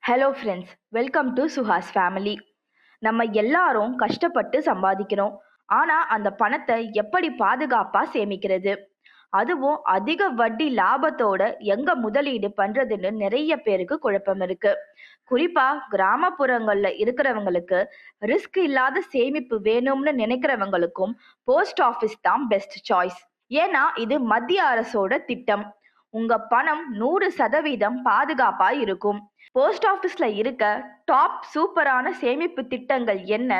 Hello friends, welcome to Suhas family. நம்ம எல்லாரும் கஷ்டப்பட்டு சம்பாதிக்கிறோம். ஆனால் அந்த பணத்தை எப்படி பாதுகாப்பாக சேமிக்கிறது, அதுவும் அதிக வட்டி லாபத்தோட எங்க முதலீடு பண்றதுன்னு நிறைய பேருக்கு குழப்பம் இருக்கு. குறிப்பா கிராமப்புறங்கள்ல இருக்கிறவங்களுக்கு ரிஸ்க் இல்லாத சேமிப்பு வேணும்னு நினைக்கிறவங்களுக்கும் போஸ்ட் ஆஃபீஸ் தான் பெஸ்ட் சாய்ஸ். ஏன்னா இது மத்திய அரசோட திட்டம். உங்க பணம் 100% பாதுகாப்பா இருக்கும். போஸ்ட் ஆஃபீஸ்ல இருக்க டாப் சூப்பரான சேமிப்பு திட்டங்கள் என்ன,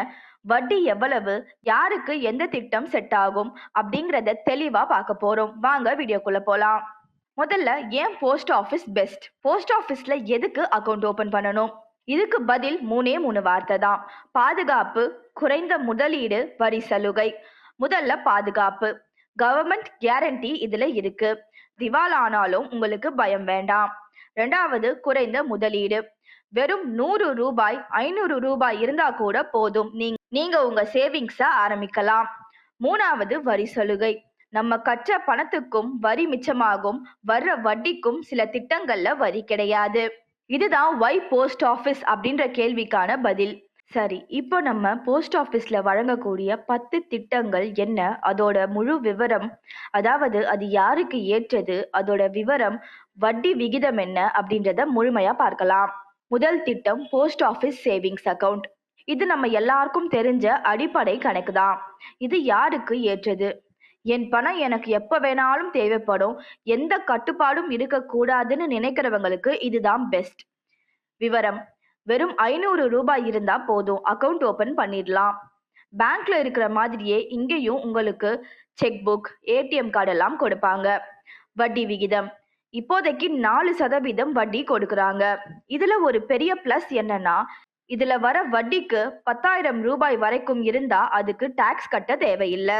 வட்டி எவ்வளவு, யாருக்கு எந்த திட்டம் செட் ஆகும் அப்படிங்கறத தெளிவா பார்க்க போறோம். வாங்க வீடியோக்குள்ள போலாம். முதல்ல ஏன் போஸ்ட் ஆஃபீஸ் பெஸ்ட்? போஸ்ட் ஆஃபீஸ்ல எதுக்கு அக்கவுண்ட் ஓபன் பண்ணணும்? இதுக்கு பதில் மூணே வார்த்தை தான். பாதுகாப்பு, குறைந்த முதலீடு, வரி சலுகை. முதல்ல பாதுகாப்பு. கவர்மெண்ட் கேரண்டி இதுல இருக்கு. திவாலானாலும் உங்களுக்கு பயம் வேண்டாம். ரெண்டாவது, குறைந்த முதலீடு. வெறும் 100 ரூபாய் 500 ரூபாய் இருந்தா கூட போதும், நீங்க உங்க சேவிங்ஸ ஆரம்பிக்கலாம். மூணாவது, வரி சலுகை. நம்ம கற்ற பணத்துக்கும் வரி மிச்சமாகும். வர்ற வட்டிக்கும் சில திட்டங்கள்ல வரி கிடையாது. இதுதான் ஒய் போஸ்ட் ஆஃபீஸ் அப்படின்ற கேள்விக்கான பதில். சரி, இப்போ நம்ம போஸ்ட் ஆஃபீஸ்ல வழங்கக்கூடிய 10 திட்டங்கள் என்ன, அதோட முழு விவரம், அதாவது அது யாருக்கு ஏற்றது, அதோட விவரம், வட்டி விகிதம் என்ன அப்படின்றத முழுமையா பார்க்கலாம். முதல் திட்டம் போஸ்ட் ஆஃபீஸ் சேவிங்ஸ் அக்கவுண்ட். இது நம்ம எல்லாருக்கும் தெரிஞ்ச அடிப்படை கணக்கு தான். இது யாருக்கு ஏற்றது? என் பணம் எனக்கு எப்ப வேணாலும் தேவைப்படும், எந்த கட்டுப்பாடும் இருக்கக்கூடாதுன்னு நினைக்கிறவங்களுக்கு இதுதான் பெஸ்ட். விவரம்: வெறும் 500 ரூபாய் இருந்தா போதும், அக்கவுண்ட் ஓபன் பண்ணிடலாம். பேங்க்ல இருக்கிற மாதிரியே இங்கேயும் உங்களுக்கு செக் புக், ஏடிஎம் கார்டு எல்லாம் கொடுப்பாங்க. வட்டி விகிதம்: இப்போதைக்கு 4% வட்டி கொடுக்கறாங்க. இதுல ஒரு பெரிய பிளஸ் என்னன்னா, இதுல வர வட்டிக்கு 10,000 ரூபாய் வரைக்கும் இருந்தா அதுக்கு டாக்ஸ் கட்ட தேவையில்லை.